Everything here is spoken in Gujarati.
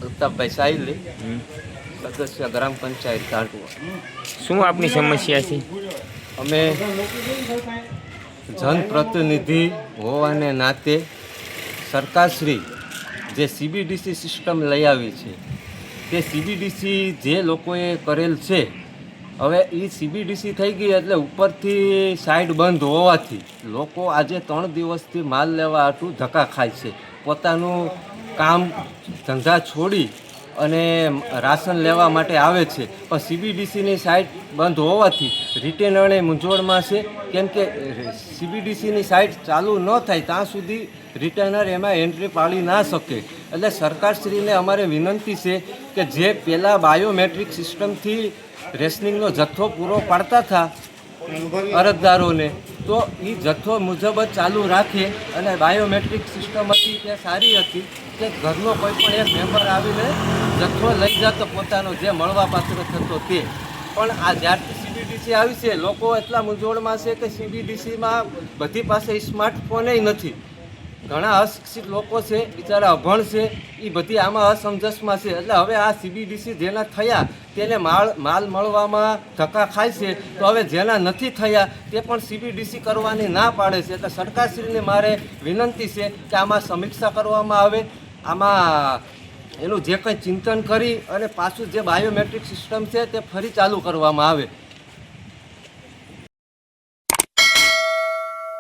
અલ્તાફભાઈ સાહિલી, સદસ્ય ગ્રામ પંચાયત ધાંટવા. શું આપની સમસ્યા છે? અમે જનપ્રતિનિધિ હોવાને નાતે સરકારશ્રી જે સીબીડીસી સિસ્ટમ લઈ આવી છે તે સીબીડીસી જે લોકોએ કરેલ છે, હવે એ સીબીડીસી થઈ ગઈ એટલે ઉપરથી સાઈડ બંધ હોવાથી લોકો આજે 3 દિવસથી માલ લેવા હાટું ધક્કા ખાય છે. પોતાનું કામ ધંધા છોડી અને રાશન લેવા માટે આવે છે, પણ સીબીડીસીની સાઇટ બંધ હોવાથી રિટેનરને મૂંઝવણમાં છે. કેમ કે સીબીડીસીની સાઇટ ચાલુ ન થાય ત્યાં સુધી રિટેનર એમાં એન્ટ્રી પાડી ના શકે. એટલે સરકારશ્રીને અમારે વિનંતી છે કે જે પહેલાં બાયોમેટ્રિક સિસ્ટમથી રેશનિંગનો જથ્થો પૂરો પાડતા હતા અરજદારોને, તો એ જથ્થો મુજબ જ ચાલુ રાખે. અને બાયોમેટ્રિક સિસ્ટમ હતી તે સારી હતી કે ઘરનો કોઈ પણ એક મેમ્બર આવીને જથ્થો લઈ જતો પોતાનો જે મળવાપાત્ર થતો તે. પણ આ જ્યારથી સીબીડીસી આવી છે લોકો એટલા મૂંઝવણમાં છે કે સીબીડીસીમાં બધી પાસે સ્માર્ટફોને નથી. ઘણા અશિક્ષિત લોકો છે, બિચારા અભણ છે, એ બધી આમાં અસમંજસમાં છે. એટલે હવે આ સીબીડીસી જેના થયા તેને માલ મળવામાં ધક્કા ખાય છે, તો હવે જેના નથી થયા તે પણ સીબીડીસી કરવાની ના પાડે છે. એટલે સરકારશ્રીને મારે વિનંતી છે કે આમાં સમીક્ષા કરવામાં આવે, આમાં એનું જે કંઈ ચિંતન કરી અને પાછું જે બાયોમેટ્રિક સિસ્ટમ છે તે ફરી ચાલુ કરવામાં આવે.